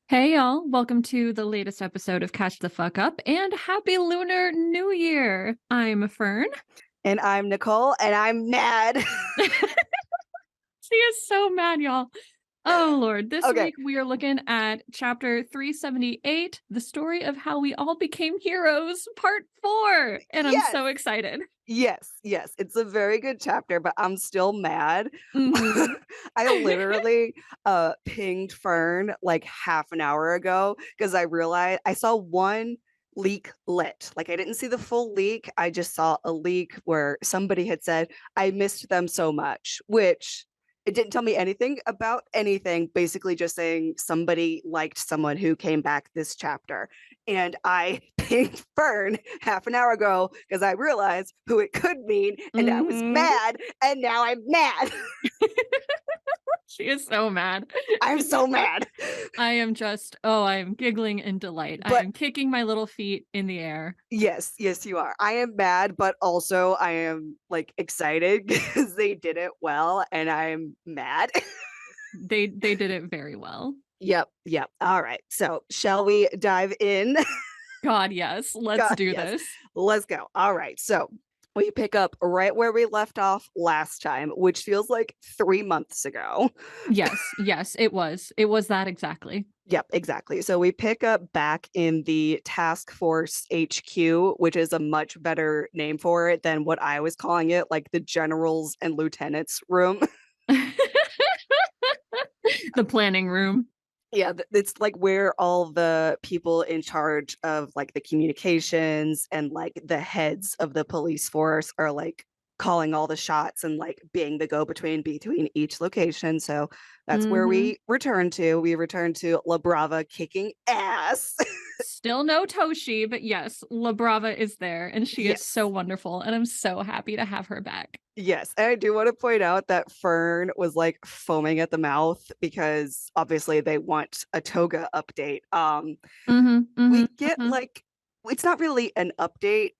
Hey y'all, welcome to the latest episode of Catch the Fuck Up and Happy Lunar New Year. I'm Fern. And I'm Nicole, and I'm mad. She is so mad, y'all. Oh Lord, this Okay. week we are looking at chapter 378, The Story of How We All Became Heroes, part 4. And I'm Yes. so excited. Yes. It's a very good chapter, but I'm still mad. Mhm. I literally pinged Fern like half an hour ago because I realized I saw one leak lit. Like I didn't see the full leak. I just saw a leak where somebody had said, I missed them so much, which it didn't tell me anything about anything, basically just saying somebody liked someone who came back this chapter. And I pinged Fern half an hour ago because I realized who it could mean, and I was Mhm. mad, and now I'm mad. She is so mad. I'm so mad. I am giggling in delight. I But am kicking my little feet in the air. yes, you are. I am mad, but also I am like excited because they did it well, and I'm mad. They did it very well. Yep. All right. So, shall we dive in? God, yes. Let's God, do yes. this. Let's go. All right. So, we pick up right where we left off last time, which feels like 3 months ago. Yes, it was. It was that exactly. Yep, exactly. So we pick up back in the Task Force HQ, which is a much better name for it than what I was calling it, like the generals and lieutenants room. The planning room. Yeah, it's like where all the people in charge of like the communications and like the heads of the police force are like calling all the shots and like being the go between each location. So that's where Mhm. we return to. We return to La Brava kicking ass. Still no Toshi, but yes, La Brava is there and she is so Yes. wonderful and I'm so happy to have her back. Yes, and I do want to point out that Fern was like foaming at the mouth because obviously they want a Toga update. Mhm. We Mhm. get Mhm. like it's not really an update,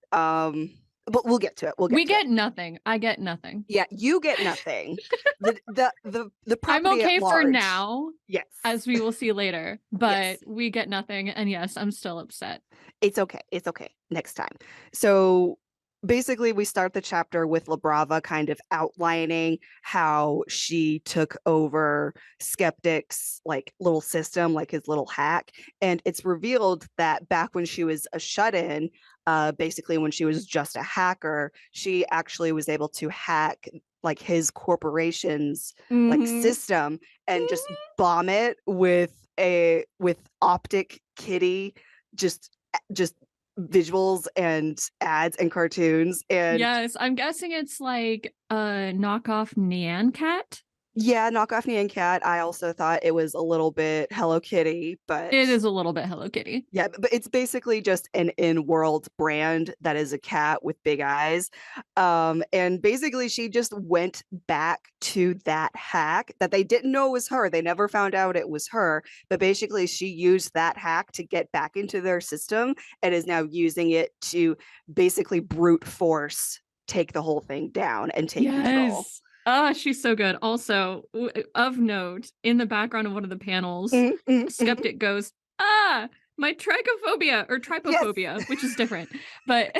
but we'll get to it. We'll We get to it. get nothing. I get nothing. Yeah, you get nothing. The I'm property at okay for large. now, Yes. as we will see later, but Yes. we get nothing and yes, I'm still upset. It's okay. It's okay. Next time. So basically, we start the chapter with Labrava kind of outlining how she took over Skeptic's like little system, like his little hack. And it's revealed that back when she was a shut-in, basically when she was just a hacker, she actually was able to hack like his corporation's like Mhm. system and just bomb it with optic kitty just visuals and ads and cartoons and Yes, I'm guessing it's like a knockoff Nyan Cat. yeah, knockoff Nyan Cat. I also thought it was a little bit Hello Kitty, but It is a little bit Hello Kitty. yeah, but it's basically just an in-world brand that is a cat with big eyes. And basically she just went back to that hack that they didn't know was her. They never found out it was her, but basically she used that hack to get back into their system and is now using it to basically brute force take the whole thing down and take control. Yes. Ah, she's so good. Also, of note, in the background of one of the panels, Mhm. Skeptic goes, "Ah, my trichophobia or Yes. trypophobia," which is different. But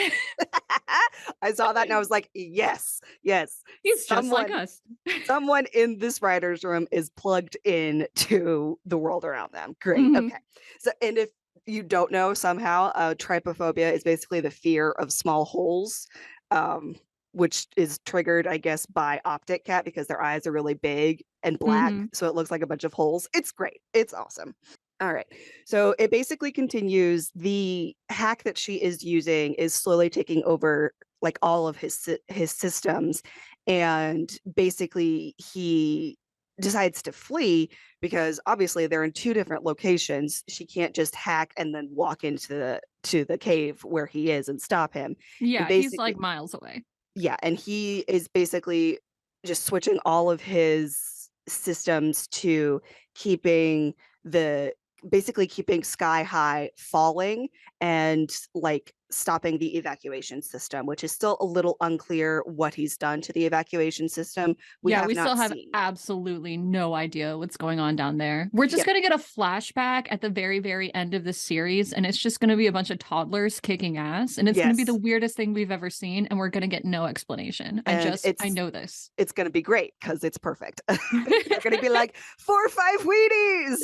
I saw that and I was like, yes. he's just like Someone us. someone in this writer's room is plugged in to the world around them. Great. Mhm. Okay. So, and if you don't know somehow, trypophobia is basically the fear of small holes, um, which is triggered, I guess, by Optic Cat because their eyes are really big and black. Mhm. So it looks like a bunch of holes. It's great. It's awesome. All right. So it basically continues. The hack that she is using is slowly taking over like all of his systems, and basically he decides to flee because obviously they're in two different locations. She can't just hack and then walk into the cave where he is and stop him. And Yeah, he's like basically, miles away. yeah, and he is basically just switching all of his systems to keeping the basically keeping Sky High falling and like stopping the evacuation system, which is still a little unclear what he's done to the evacuation system. We Yeah, have we still not have seen. absolutely no idea what's going on down there. We're just Yep. going to get a flashback at the very, very end of the series, and it's just going to be a bunch of toddlers kicking ass, and it's going to be the Yes. weirdest thing we've ever seen, and we're going to get no explanation. And I know this. it's going to be great because it's perfect. They're going to be like 4 or 5 Wheaties.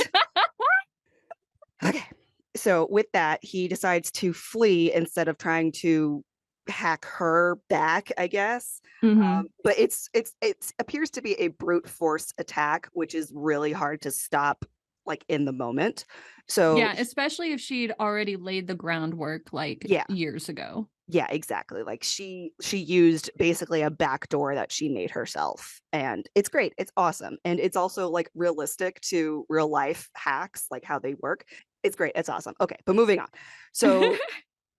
Okay. So with that, he decides to flee instead of trying to hack her back, I guess. Hmm. But it appears to be a brute force attack, which is really hard to stop like in the moment. So Yeah, especially if she'd already laid the groundwork like yeah, years ago. yeah, exactly. Like she used basically a back door that she made herself. And it's great. It's awesome. And it's also like realistic to real life hacks, like how they work. It's great. It's awesome. Okay, but moving on. So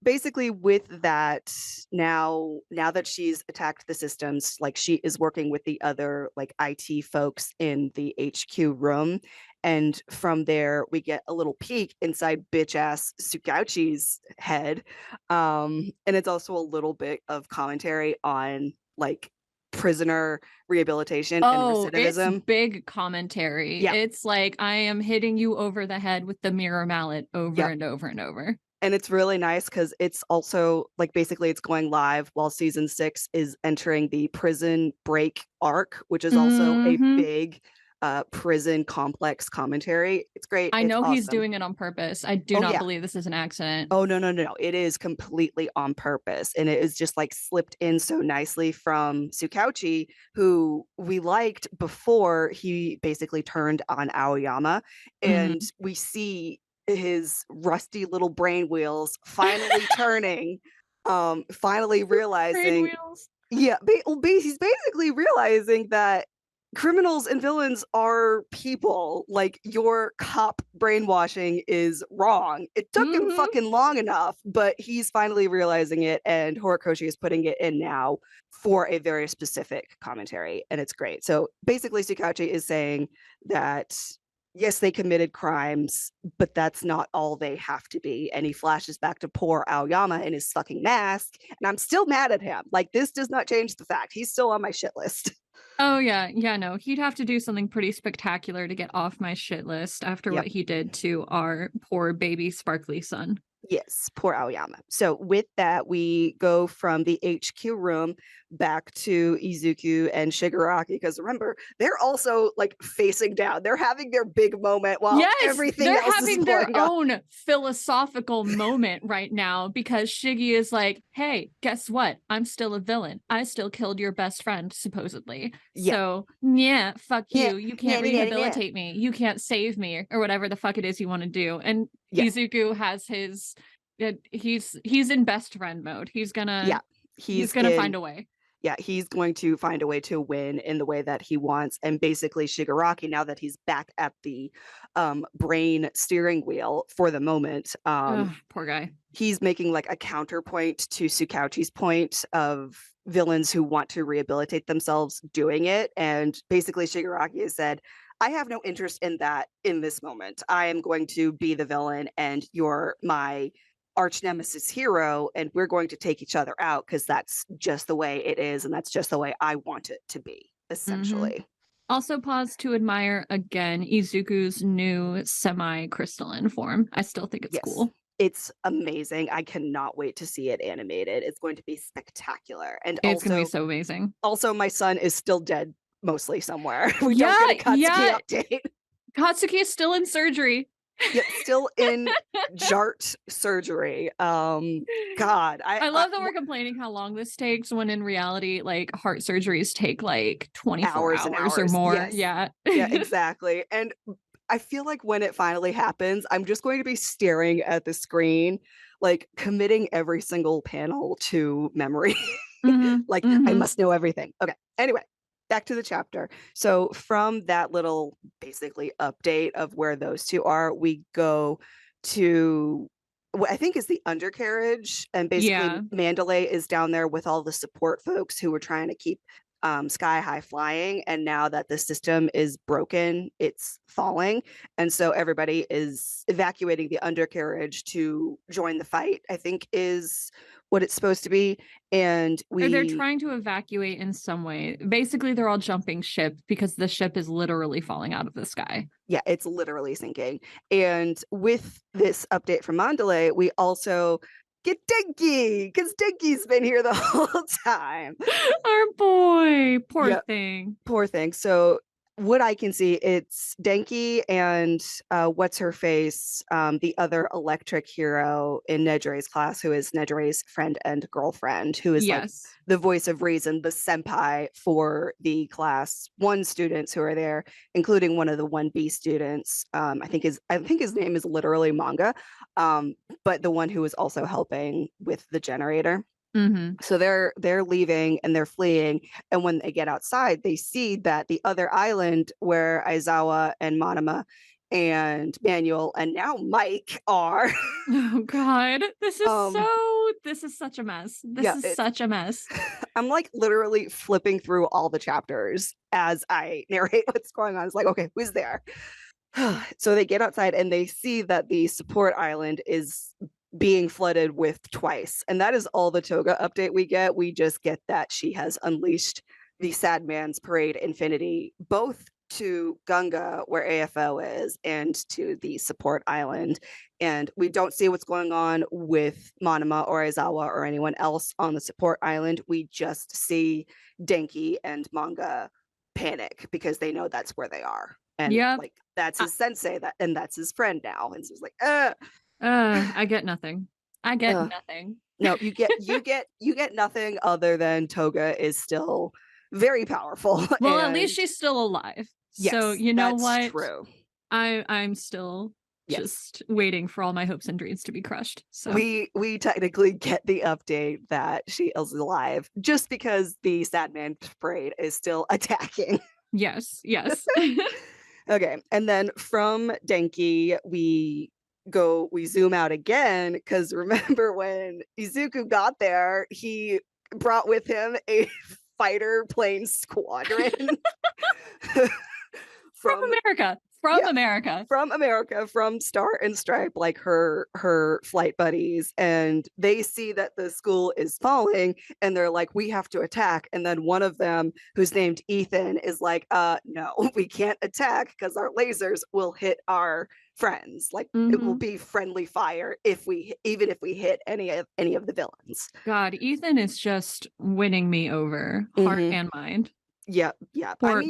basically with that, now that she's attacked the systems, like she is working with the other like IT folks in the HQ room, and from there we get a little peek inside bitch ass Tsukauchi's head, and it's also a little bit of commentary on like prisoner rehabilitation and Oh, it's recidivism. big commentary. Yeah. It's like I am hitting you over the head with the mirror mallet over Yep. and over and over. And it's really nice because it's also like basically it's going live while season 6 is entering the prison break arc, which is also a Hmm. big prison complex commentary. It's great. I It's know he's awesome. doing it on purpose. I do Oh not yeah. believe this is an accident. Oh no, no, no, no. It is completely on purpose. And it is just like slipped in so nicely from Tsukauchi, who we liked before he basically turned on Aoyama. And Mhm. we see his rusty little brain wheels finally turning, finally Brain realizing, wheels. yeah, he's basically realizing that criminals and villains are people. Like your cop brainwashing is wrong. It took him Mhm. fucking long enough, but he's finally realizing it, and Horikoshi is putting it in now for a very specific commentary, and it's great. So basically, Tsukauchi is saying that yes, they committed crimes, but that's not all they have to be. And he flashes back to poor Aoyama in his fucking mask, and I'm still mad at him. Like this does not change the fact he's still on my shit list. Oh yeah, yeah, no. He'd have to do something pretty spectacular to get off my shit list after Yep. what he did to our poor baby sparkly son. Yes, poor Aoyama. So with that, we go from the HQ room back to Izuku and Shigaraki because remember, they're also like facing down. They're having their big moment while Yes, everything they're else is having their going on. own philosophical moment right now because Shiggy is like, hey, guess what? I'm still a villain. I still killed your best friend, supposedly. Yeah. So, yeah, fuck Yeah. you. You Yeah. can't Yeah. Yeah. rehabilitate me. You can't save me, or whatever the fuck it is you want to do. And Yeah. Izuku has his he's in best friend mode. Yeah. He's He's gonna find in a way. yeah, he's going to find a way to win in the way that he wants. And basically, Shigaraki, now that he's back at the brain steering wheel for the moment, Ugh, poor guy. he's making like a counterpoint to Tsukauchi's point of villains who want to rehabilitate themselves doing it. And basically, Shigaraki has said, I have no interest in that in this moment. I am going to be the villain, and you're my arch nemesis hero, and we're going to take each other out because that's just the way it is, and that's just the way I want it to be, Hmm. essentially. Also, pause to admire again Izuku's new semi-crystalline form. I still think it's Yes. cool. It's amazing. I cannot wait to see it animated. It's going to be spectacular. And It's gonna be so amazing. also my son is still dead mostly somewhere. We don't Yeah, get a Katsuki yeah. update. Katsuki is still in surgery. Yep, still in Jart surgery. God, I love that we're complaining how long this takes when in reality, like heart surgeries take like 24 hours and hours or hours. more. Yes. Yeah. Yeah, exactly. And I feel like when it finally happens, I'm just going to be staring at the screen, like committing every single panel to memory. Hmm. Like, I Hmm. must know everything. Okay. Anyway, back to the chapter. So, from that little basically update of where those two are, we go to what I think is the undercarriage. And basically, Yeah. Mandalay is down there with all the support folks who were trying to keep sky high flying, and now that the system is broken, it's falling, and so everybody is evacuating the undercarriage to join the fight, I think is what it's supposed to be. And Or they're we trying to evacuate in some way. Basically, they're all jumping ship because the ship is literally falling out of the sky. yeah, it's literally sinking. And with this update from Mandalay, we also get Denki, because Denki's been here the whole time. Our boy, poor Yep. thing. Poor thing. So what I can see, it's Denki and what's her face, the other electric hero in Nedre's class, who is Nedre's friend and girlfriend, who is like Yes. the voice of reason, the senpai for the class one students who are there, including one of the 1B students. I think his name is literally manga, but the one who is also helping with the generator. Mm-hmm. So they're leaving and they're fleeing, and when they get outside, they see that the other island where Aizawa and Monoma and Manuel and now Mike are. Oh God, this um is such a mess. This yeah, is such a mess. I'm like literally flipping through all the chapters as I narrate what's going on. It's like, okay, who's there? So they get outside and they see that the support island is being flooded with twice. And that is all the Toga update we get. We just get that she has unleashed the Sad Man's Parade Infinity, both to Gunga, where AFO is, and to the support island. And we don't see what's going on with Monoma or Aizawa or anyone else on the support island. We just see Denki and Manga panic because they know that's where they are. And Yep. like that's his sensei, and that's his friend now. And so it's like, I get nothing. I get nothing. no, you get nothing other than Toga is still very powerful. Well, at least she's still alive. So yes, you know that's what? true. I'm still Yes. just waiting for all my hopes and dreams to be crushed. So We technically get the update that she is alive just because the Sad Man Parade is still attacking. yes. Okay, and then from Denki, we zoom out again, because remember when Izuku got there, he brought with him a fighter plane squadron From America. From America. From Star and Stripe, like her flight buddies, and they see that the school is falling and they're like, we have to attack. And then one of them, who's named Ethan, is like, no, we can't attack because our lasers will hit our friends. Like it will be friendly fire even if we hit any of the villains. God, Ethan is just winning me over, heart and mind. Yeah.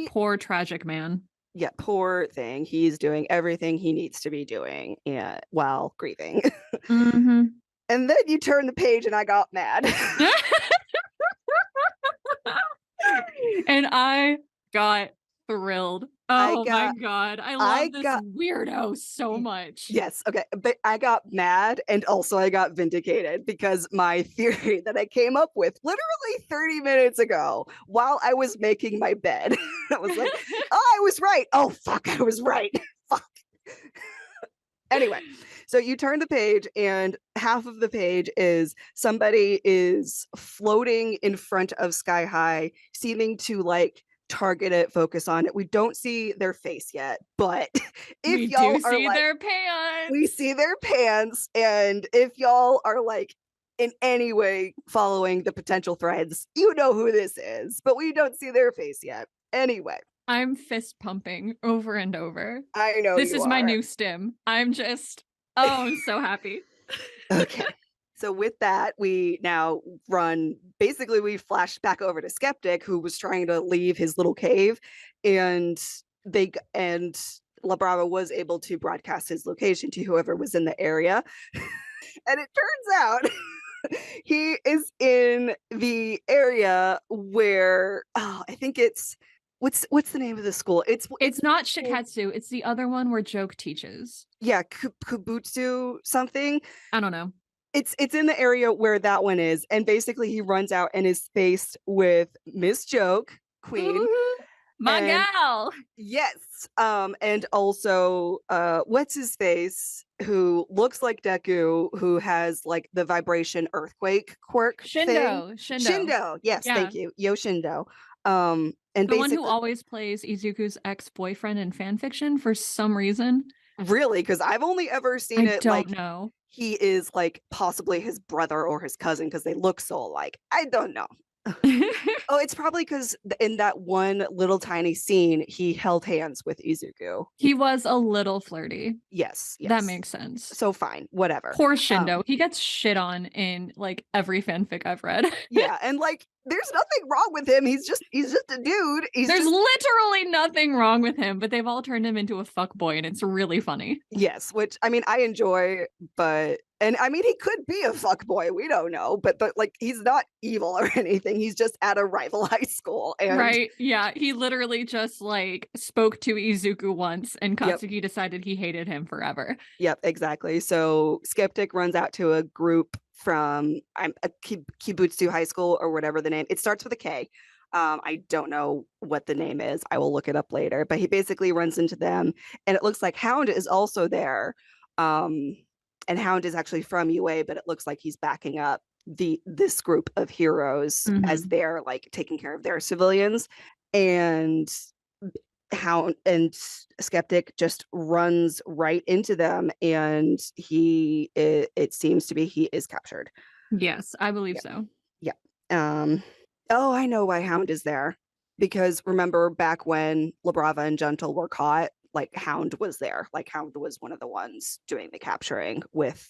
Poor tragic man. Yeah, poor thing. He's doing everything he needs to be doing while grieving. And then you turn the page and I got mad. And I got thrilled. Oh my God. I love this weirdo so much. Yes. Okay. But I got mad and also I got vindicated because my theory that I came up with literally 30 minutes ago while I was making my bed, I was like, oh, I was right. Oh, fuck. I was right. Fuck. Anyway, so you turn the page and half of the page is somebody is floating in front of Sky High, seeming to like target it, focus on it. We don't see their face yet, but if we y'all do are see like, their pants. we see their pants, and if y'all are like in any way following the potential threads, you know who this is, but we don't see their face yet. Anyway, I'm fist pumping over and over. I know this is my new stim. I'm just, I'm so happy. Okay. So with that, we now we flash back over to Skeptic, who was trying to leave his little cave, and La Brava was able to broadcast his location to whoever was in the area. And it turns out he is in the area where I think it's what's the name of the school? It's not Shiketsu. It's the other one where Joke teaches. Yeah, Kubutsu something. I don't know. It's in the area where that one is, and basically he runs out and is faced with Miss Joke, Queen. My gal. Yes. And also what's his face, who looks like Deku, who has like the vibration earthquake quirk Shindo. thing. Shindo. Yes, yeah. Thank you. Yoshindo. And The one who basically, always plays Izuku's ex-boyfriend in fanfiction for some reason. really, because I've only ever seen I it don't like know. he is like possibly his brother or his cousin because they look so alike. I don't know. Oh, it's probably because in that one little tiny scene, he held hands with Izuku. He was a little flirty. Yes, That yes. makes sense. So fine, whatever. Poor Shindo. He gets shit on in like every fanfic I've read. Yeah, and like there's nothing wrong with him. He's just a dude. He's There's just literally nothing wrong with him, but they've all turned him into a fuck boy, and it's really funny. yes, which I mean I enjoy, but and I mean he could be a fuck boy. We don't know, but like he's not evil or anything. He's just at a rival high school, and Right? Yeah. He literally just like spoke to Izuku once, and yep, Katsuki decided he hated him forever. yep, exactly. So Skeptic runs out to a group from I'm a Kibutsu High School or whatever the name. It starts with a K. I don't know what the name is. I will look it up later. But he basically runs into them, and it looks like Hound is also there. Um, and Hound is actually from UA, but it looks like he's backing up this group of heroes as Mhm. they're like taking care of their civilians. And Hound and Skeptic just runs right into them, and it seems to be he is captured. Yes, I believe Yeah, so. yeah. Oh, I know why Hound is there. Because remember back when Labrava and Gentle were caught, like Hound was there. Like Hound was one of the ones doing the capturing with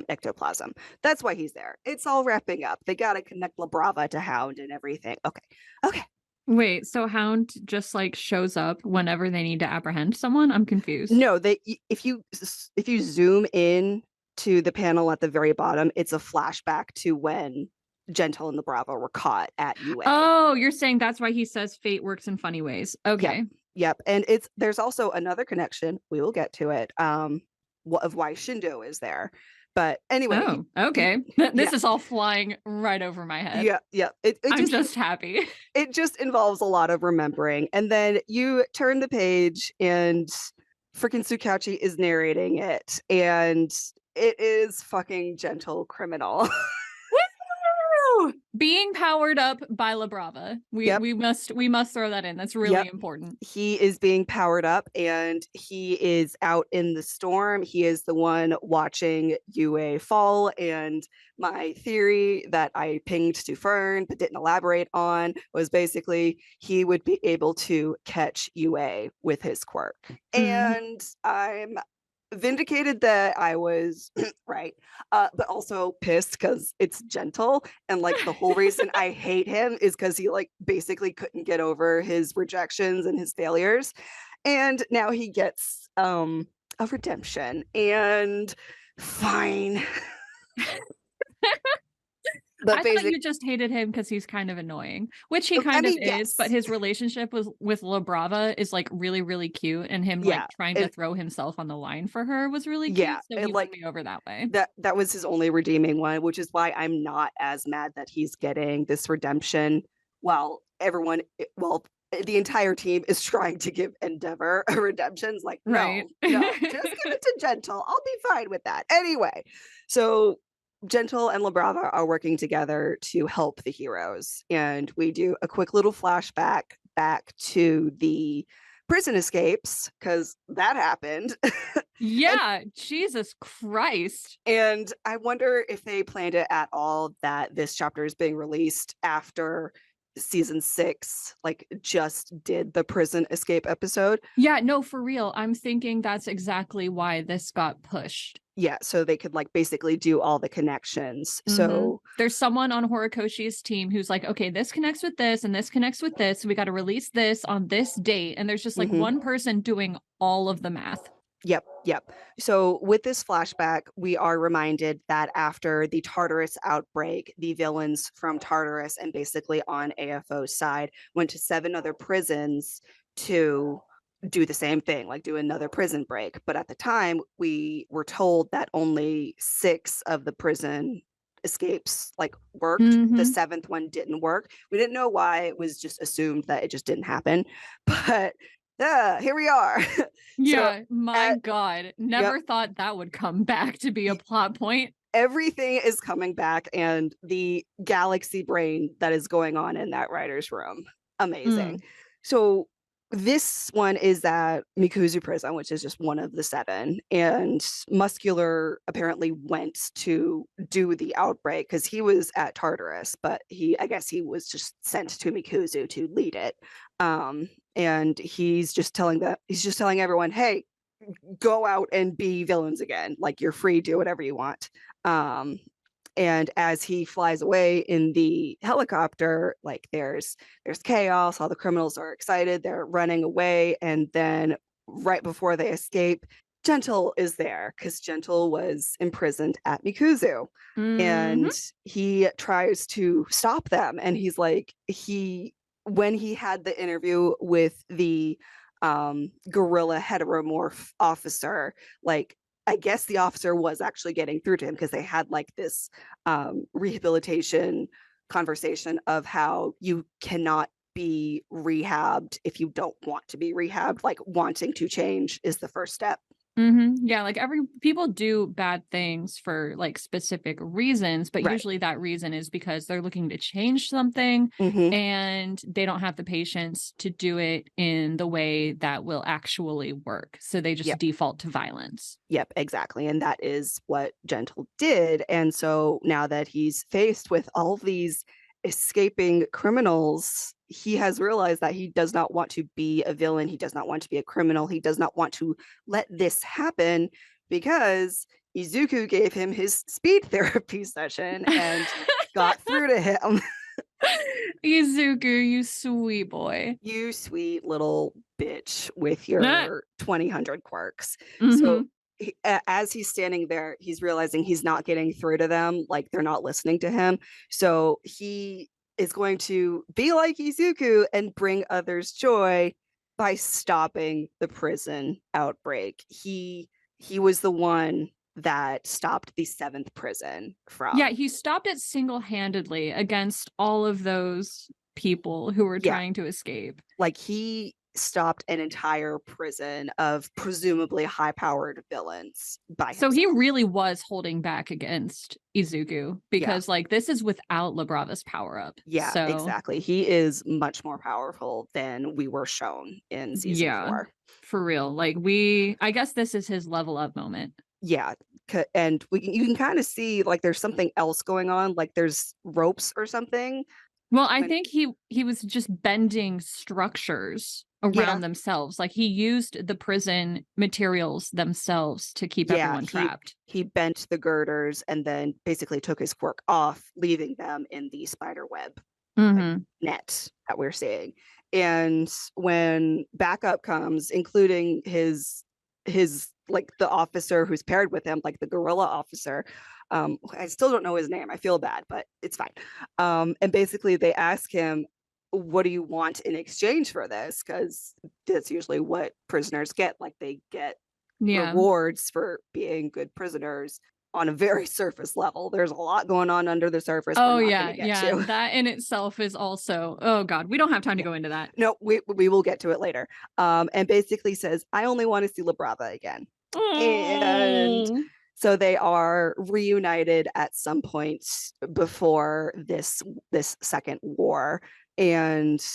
ectoplasm. That's why he's there. It's all wrapping up. They got to connect Labrava to Hound and everything. Okay. Okay. Wait, so Hound just like shows up whenever they need to apprehend someone? I'm confused. No, they if you zoom in to the panel at the very bottom, it's a flashback to when Gentle and the Bravo were caught at UA. Oh, you're saying that's why he says fate works in funny ways. Yep. Okay. Yep. And there's also another connection. We will get to it. Of why Shindo is there. But anyway, Oh, okay. yeah, This is all flying right over my head. yeah, yeah. I'm just happy. It just involves a lot of remembering. And then you turn the page and freaking Tsukauchi is narrating it. And it is fucking Gentle criminal. Woo! Being powered up by La Brava. Yep. We must throw that in. That's really Yep. important. He is being powered up and he is out in the storm. He is the one watching UA fall. And my theory that I pinged to Fern but didn't elaborate on was basically he would be able to catch UA with his quirk. And I'm vindicated that I was right, but also pissed because it's Gentle, and like the whole reason I hate him is because he like basically couldn't get over his rejections and his failures, and now he gets a redemption, and fine. I But thought basically, you just hated him because he's kind of annoying, which he I kind of mean, is, but yes, his relationship with La Brava is like really, really cute. And him like yeah, trying to and throw himself on the line for her was really yeah, cute. So and he won like me over that way. that was his only redeeming one, which is why I'm not as mad that he's getting this redemption while the entire team is trying to give Endeavor a redemption. It's like, Right. no, no, just give it to Gentle. I'll be fine with that. Anyway, so Gentle and Labrava are working together to help the heroes. And we do a quick little flashback back to the prison escapes because that happened. and Yeah, Jesus Christ. And I wonder if they planned it at all that this chapter is being released after season 6, like just did the prison escape episode. Yeah, no, for real. I'm thinking that's exactly why this got pushed. Yeah, so they could like basically do all the connections. Mm-hmm. So There's someone on Horikoshi's team who's like, okay, this connects with this and this connects with this. So we got to release this on this date. And there's just like one person doing all of the math. Yep, yep. So with this flashback, we are reminded that after the Tartarus outbreak, the villains from Tartarus and basically on AFO's side went to 7 other prisons to do the same thing, like do another prison break. But at the time, we were told that only 6 of the prison escapes like worked. The 7th one didn't work. We didn't know why. It was just assumed that it just didn't happen. But here we are. Yeah, So my God. Never thought that would come back to be a plot point. everything is coming back, and the galaxy brain that is going on in that writer's room. Amazing. Mm. So this one is at Mikuzu prison, which is just one of the 7, and Muscular apparently went to do the outbreak because he was at Tartarus, but I guess he was just sent to Mikuzu to lead it. And he's just telling everyone, hey, go out and be villains again. Like, you're free, do whatever you want. Um, and as he flies away in the helicopter, like there's chaos, all the criminals are excited, they're running away, and then right before they escape, Gentle is there because Gentle was imprisoned at Mikuzu. Mhm. And he tries to stop them, and he's like, when he had the interview with the gorilla heteromorph officer, like, I guess the officer was actually getting through to him because they had like this rehabilitation conversation of how you cannot be rehabbed if you don't want to be rehabbed. Like, wanting to change is the first step. Yeah, like every people do bad things for like specific reasons, but Right. usually that reason is because they're looking to change something Hmm. and they don't have the patience to do it in the way that will actually work. So they just Yep. default to violence. Yep, exactly. And that is what Gentle did. And so now that he's faced with all these escaping criminals, he has realized that he does not want to be a villain. He does not want to be a criminal. He does not want to let this happen because Izuku gave him his speed therapy session and got through to him. Izuku, you sweet boy. You sweet little bitch with Ah, your 2000 quirks. So mhm. as he's standing there, he's realizing he's not getting through to them, like they're not listening to him. So he is going to be like Izuku and bring others joy by stopping the prison outbreak. He was the one that stopped the 7th prison Yeah, from. he stopped it single-handedly against all of those people who were Yeah, trying to escape. like, he stopped an entire prison of presumably high-powered villains by So he himself. really was holding back against Izuku Yeah. because like this is without Labrava's power up. Yeah, So exactly. He is much more powerful than we were shown in season yeah, 4. for real. Like I guess this is his level up moment. Yeah, and you can kinda see, like, there's something else going on, like, there's ropes or something Well, I when think he was just bending structures yeah, around themselves. Like he used the prison materials themselves to keep yeah, everyone trapped. he bent the girders and then basically took his quirk off, leaving them in the spider web, like, Mhm. net that we're seeing. And when backup comes, including his like the officer who's paired with him, like the gorilla officer, I still don't know his name. I feel bad, but it's fine. And basically they ask him, what do you want in exchange for this? Because that's usually what prisoners get. Like, they get Yeah. rewards for being good prisoners on a very surface level. There's a lot going on under the surface we're Oh not going to yeah, get yeah. to. That in itself is also oh god, we don't have time to Yeah. go into that. No, we will get to it later. And basically says, I only want to see Labrava again. And Oh. so they are reunited at some point before this second war, and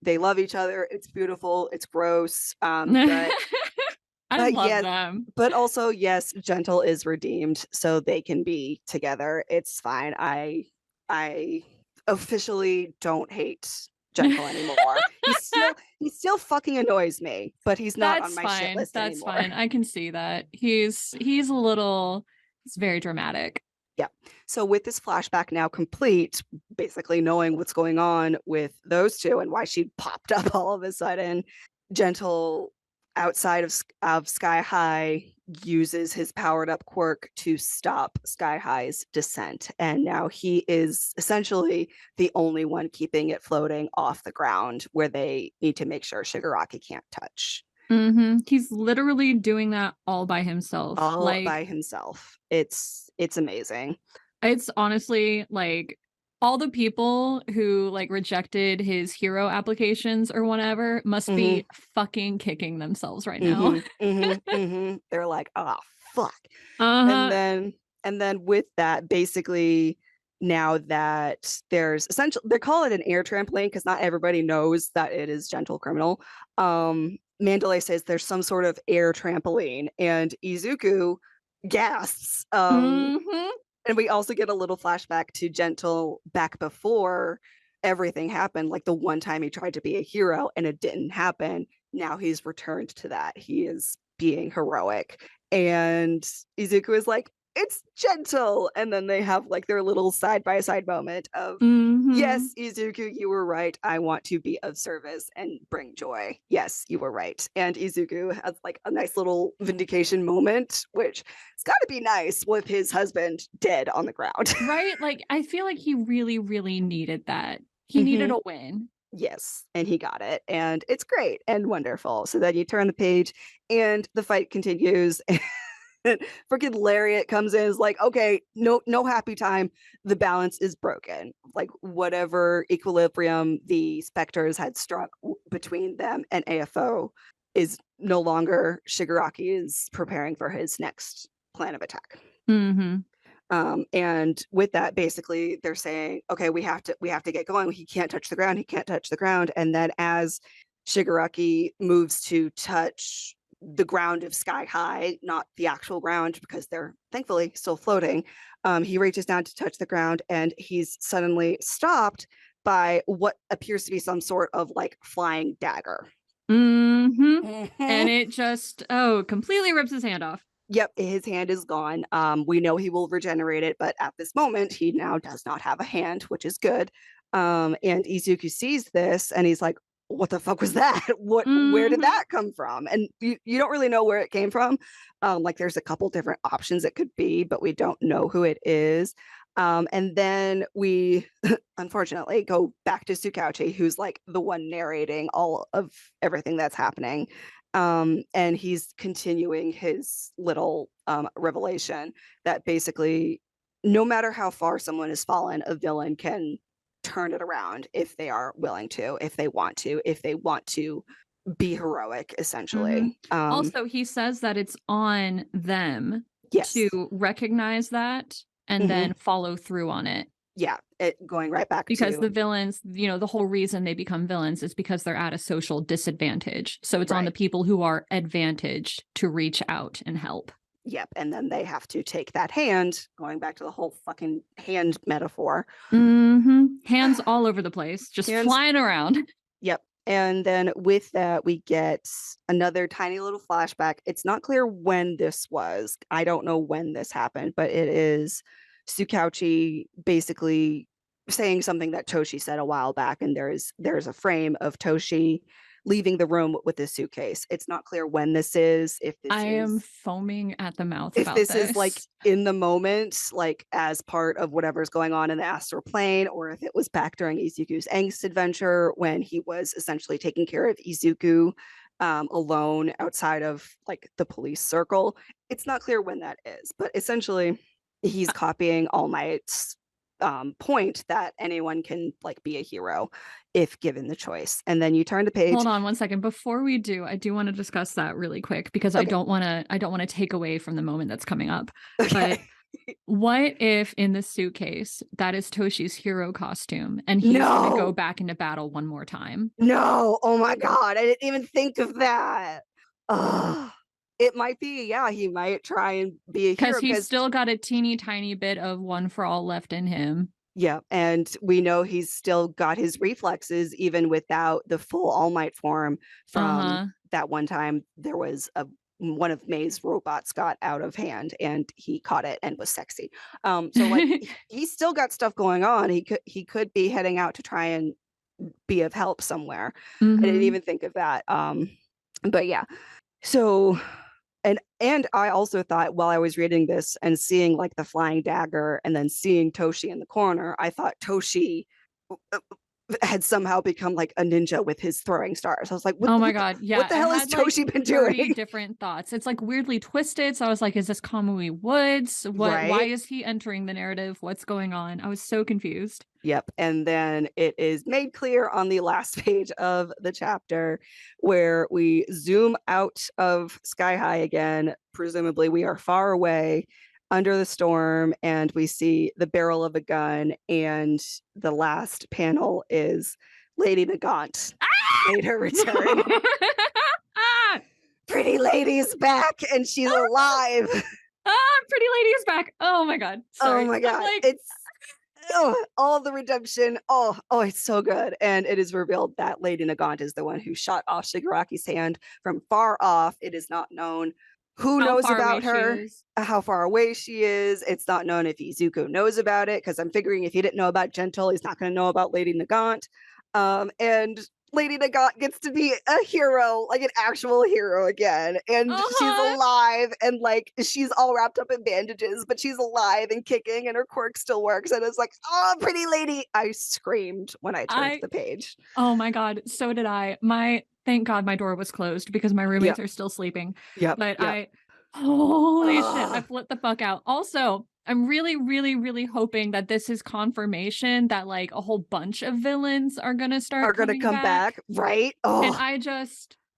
they love each other. It's beautiful. It's gross. I But love yes, them. but also yes, Gentle is redeemed, so they can be together. It's fine. I officially don't hate Gentle anymore. He still fucking annoys me, but he's not on That's my shit fine. list That's anymore. fine. I can see that. He's a little he's very dramatic. Yeah. So with this flashback now complete, basically knowing what's going on with those two and why she popped up all of a sudden, Gentle, outside of Sky High, uses his powered up quirk to stop Sky High's descent, and now he is essentially the only one keeping it floating off the ground, where they need to make sure Shigaraki can't touch. He's literally doing that all by himself. All Like by himself. It's amazing. it's honestly like all the people who like rejected his hero applications or whatever must Mhm. be fucking kicking themselves right now. Mhm, mhm, mhm. They're like, "Oh, fuck." And Uh-huh. then with that, basically, now that there's essentially, they call it an air trampoline because not everybody knows that it is gentle criminal. Mandalay says there's some sort of air trampoline, and Izuku gasps. And we also get a little flashback to Gentle back before everything happened, like the one time he tried to be a hero and it didn't happen. Now he's returned to that. He is being heroic. And Izuku is like, it's Gentle. And then they have like their little side by side moment of, yes, Izuku, you were right. I want to be of service and bring joy. Yes, you were right. And Izuku has like a nice little vindication moment, which it's got to be nice with his husband dead on the ground. Right? Like, I feel like he really, really needed that. He needed a win. Yes, and he got it. And it's great and wonderful. So then you turn the page and the fight continues. And freaking Lariat comes in, is like, okay, no happy time. The balance is broken. Like whatever equilibrium the specters had struck between them and AFO is no longer. Shigaraki is preparing for his next plan of attack. And with that, basically, they're saying, okay, we have to get going. He can't touch the ground. He can't touch the ground. And then as Shigaraki moves to touch the ground of Sky High, not the actual ground, because they're thankfully still floating, he reaches down to touch the ground, and he's suddenly stopped by what appears to be some sort of like flying dagger. And it just completely rips his hand off. Yep, his hand is gone. We know he will regenerate it, but at this moment, he now does not have a hand, which is good. And Izuku sees this, and he's like, what the fuck was that? Where did that come from? And you don't really know where it came from. Like there's a couple different options it could be, but we don't know who it is. And then we unfortunately go back to Tsukauchi, who's like the one narrating all of everything that's happening. And he's continuing his little revelation that basically no matter how far someone has fallen, a villain can turn it around if they are willing to, if they want to be heroic, essentially. Also, he says that it's on them to recognize that and then follow through on it. Yeah, going right back because the villains, the whole reason they become villains is because they're at a social disadvantage. So it's on the people who are advantaged to reach out and help. Yep, and then they have to take that hand, going back to the whole fucking hand metaphor. Hands all over the place, just flying around. Yep. And then with that, we get another tiny little flashback. It's not clear when this was. I don't know when this happened, but it is Tsukauchi basically saying something that Toshi said a while back, and there's a frame of Toshi leaving the room with his suitcase. It's not clear when this is. If this I am foaming at the mouth if about this is like in the moment, like as part of whatever's going on in the astral plane, or if it was back during Izuku's angst adventure when he was essentially taking care of Izuku alone outside of like the police circle. It's not clear when that is, but essentially he's copying All Might's point that anyone can like be a hero if given the choice. And then you turn the page. Hold on one second. Before we do, I do want to discuss that really quick because I don't want to take away from the moment that's coming up. But what if in the suitcase that is Toshi's hero costume and he's gonna go back into battle one more time? No. Oh my god, I didn't even think of that. It might be, he might try and be a hero because he's still got a teeny tiny bit of One for All left in him. Yeah, and we know he's still got his reflexes even without the full All Might form from that one time there was one of May's robots got out of hand and he caught it and was sexy. So like he's still got stuff going on. He could be heading out to try and be of help somewhere. I didn't even think of that. But yeah. So and I also thought while I was reading this and seeing like the flying dagger and then seeing Toshi in the corner, I thought Toshi had somehow become like a ninja with his throwing stars. I was like, oh my god, yeah. What the hell has Toshi been doing? Different thoughts. It's like weirdly twisted. So I was like, is this Kamui Woods? Why is he entering the narrative? What's going on? I was so confused. Yep. And then it is made clear on the last page of the chapter where we zoom out of Sky High again. Presumably we are far away. under the storm, and we see the barrel of a gun, and the last panel is Lady Nagant made her return. Ah! Pretty lady's back, and she's alive. Pretty lady is back. Oh my god. Oh Sorry. my god, Like, it's all the redemption. It's so good. And it is revealed that Lady Nagant is the one who shot off Shigaraki's hand from far off. It is not known who how knows far away about she her, is. how far away she is. It's not known if Izuku knows about it, because I'm figuring if he didn't know about Gentle, he's not going to know about Lady Nagant. And Lady Nagant gets to be a hero, like an actual hero again. And she's alive, and like she's all wrapped up in bandages, but she's alive and kicking, and her quirk still works. And it's like, oh, pretty lady. I screamed when I turned the page. Oh my god, so did I. Thank God my door was closed because my roommates are still sleeping. Yep. But Yep. holy shit, I flipped the fuck out. Also, I'm really, really, really hoping that this is confirmation that like a whole bunch of villains are gonna start come back, right? And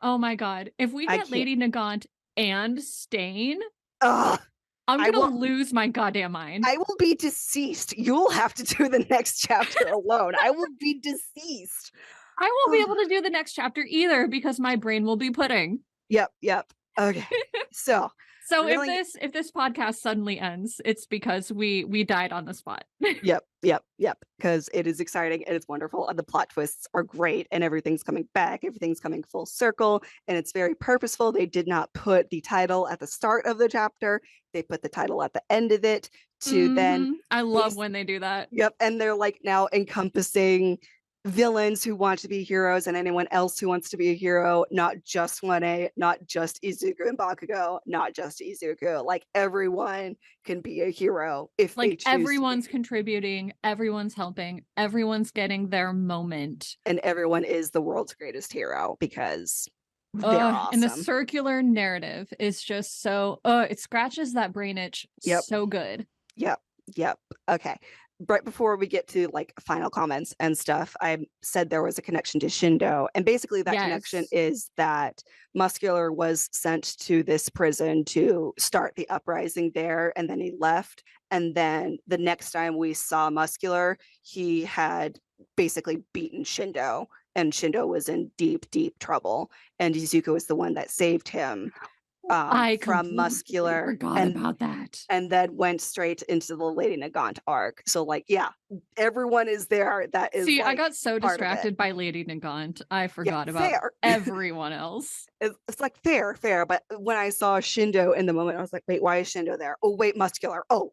oh my god, if we I get can't. Lady Nagant and Stain, Ugh. I'm gonna lose my goddamn mind. I will be deceased. You'll have to do the next chapter alone. I will be deceased. I won't be able to do the next chapter either because my brain will be pudding. Yep. Okay. So if this podcast suddenly ends, it's because we died on the spot. Yep. Because it is exciting and it's wonderful. And the plot twists are great, and everything's coming back. Everything's coming full circle, and it's very purposeful. They did not put the title at the start of the chapter. They put the title at the end of it to then. I love when they do that. Yep. And they're like now encompassing villains who want to be heroes and anyone else who wants to be a hero, not just 1A, not just Izuku and Bakugo, not just Izuku. Like everyone can be a hero if they choose. Everyone's contributing, everyone's helping, everyone's getting their moment. And everyone is the world's greatest hero because they're awesome. And the circular narrative is just so it scratches that brain itch so good. Yep. Okay. Right before we get to like final comments and stuff, I said there was a connection to Shindo. And basically that connection is that Muscular was sent to this prison to start the uprising there, and then he left. And then the next time we saw Muscular, he had basically beaten Shindo, and Shindo was in deep, deep trouble. And Izuku was the one that saved him. From Muscular, forgot about that, and then went straight into the Lady Nagant arc. So like, yeah, everyone is there. That is. See, like, I got so distracted by Lady Nagant, I forgot about everyone else. It's like fair. But when I saw Shindo in the moment, I was like, wait, why is Shindo there? Oh, wait, Muscular. Oh,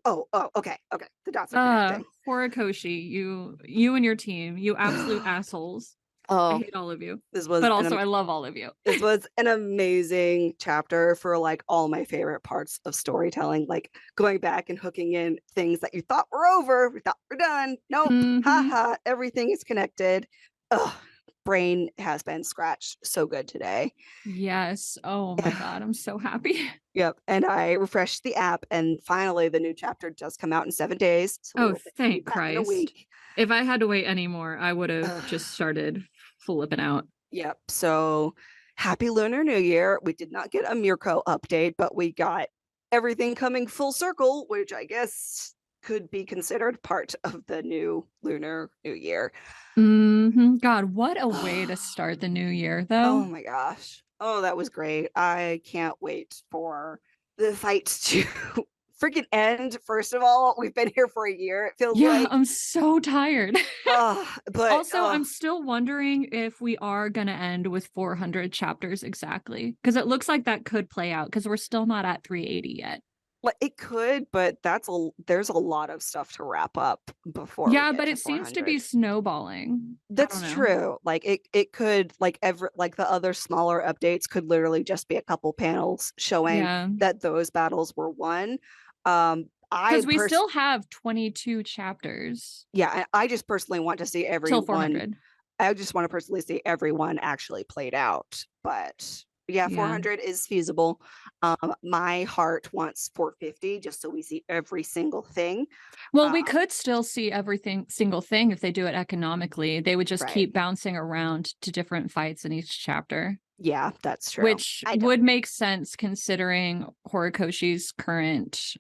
okay. The dots are connecting. Horikoshi, you and your team, you absolute assholes. I hate all of you. But also I love all of you. This was an amazing chapter for like all my favorite parts of storytelling, like going back and hooking in things that you thought were over, we thought were done. Nope. Haha. Everything is connected. Brain has been scratched so good today. Yes. Oh my god, I'm so happy. Yep. And I refreshed the app, and finally the new chapter does come out in 7 days. So thank Christ. If I had to wait anymore, I would have just started flipping out. Yep. So happy Lunar New Year. We did not get a Mirko update, but we got everything coming full circle, which I guess could be considered part of the new Lunar New Year. God, what a way to start the new year, though. Oh my gosh. Oh, that was great. I can't wait for the fight to freaking end. First of all, we've been here for a year. It feels like. I'm so tired. But also, I'm still wondering if we are gonna end with 400 chapters exactly, because it looks like that could play out because we're still not at 380 yet. Well, it could, but there's a lot of stuff to wrap up before. Yeah, but it seems to be snowballing. That's true. Like it could, like the other smaller updates could literally just be a couple panels showing that those battles were won. Because we still have 22 chapters. Yeah, I just personally want to see everyone. Till 400. I just want to personally see everyone actually played out. But yeah, 400 is feasible. My heart wants 450 just so we see every single thing. Well, we could still see single thing if they do it economically. They would just keep bouncing around to different fights in each chapter. Yeah, that's true. Which would make sense considering Horikoshi's current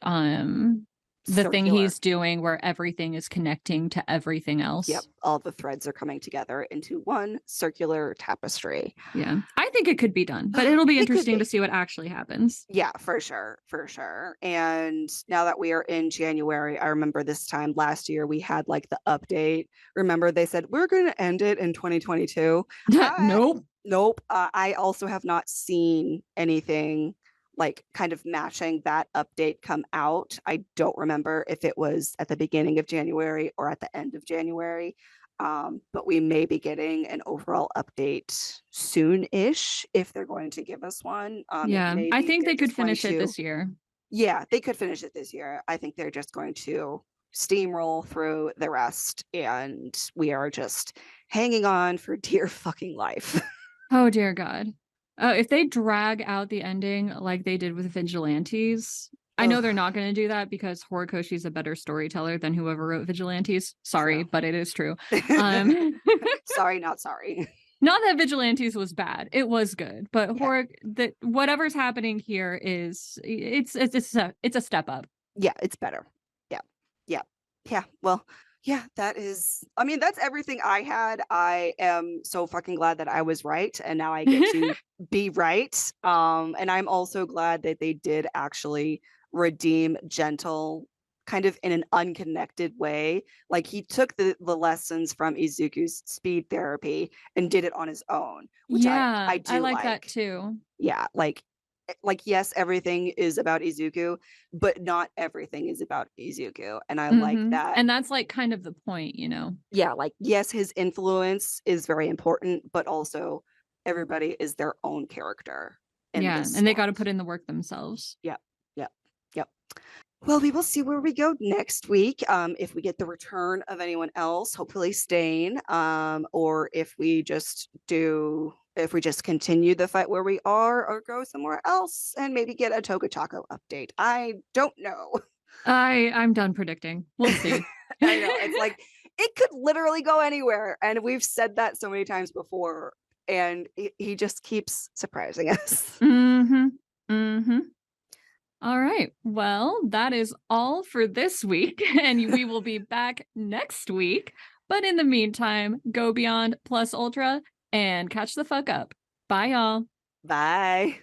the thing Circular. he's doing where everything is connecting to everything Yep, else. all the threads are coming together into one circular tapestry. Yeah, I think it could be done, but it'll be It could interesting to be. see what actually happens. Yeah, for sure, for sure. And now that we are in January, I remember this time last year we had like the update. Remember they said we're going to end it in 2022. Nope. Nope. I also have not seen anything like kind of matching that update come out. I don't remember if it was at the beginning of January or at the end of January. But we may be getting an overall update soon-ish if they're going to give us one. Yeah, I Maybe think they're they could just going finish it to, this year. yeah, they could finish it this year. I think they're just going to steamroll through the rest, and we are just hanging on for dear fucking life. Oh dear God. If they drag out the ending like they did with Vigilantes, I know they're Ugh, not going to do that because Horikoshi's a better storyteller than whoever wrote Vigilantes. Sorry, true. but it is true. Um, Sorry, not sorry. not that Vigilantes was bad; it was good, but Yeah, that whatever's happening here is it's a step up. yeah, it's better. Yeah, yeah, yeah. Well, yeah, that is. I mean, that's everything I had. I am so fucking glad that I was right, and now I get to be right. And I'm also glad that they did actually redeem Gentle kind of in an unconnected way. Like he took the lessons from Izuku's speed therapy and did it on his own, which I Yeah, I do like that like. too. Yeah, like yes, everything is about Izuku, but not everything is about Izuku, and I like that. And that's like kind of the point, you know. Yeah, like yes, his influence is very important, but also everybody is their own character in Yeah, this and they got to world. put in the work themselves. Yep, yep, yep. Well, we will see where we go next week. If we get the return of anyone else, hopefully Stain, or if we just continue the fight where we are, or go somewhere else and maybe get a Toga Taco update. I don't know. I'm done predicting. We'll see. I know it's like it could literally go anywhere, and we've said that so many times before, and he just keeps surprising us. Mm-hmm. Mm-hmm. All right. Well, that is all for this week, and we will be back next week. But in the meantime, go beyond plus ultra and catch the fuck up. Bye, y'all. Bye.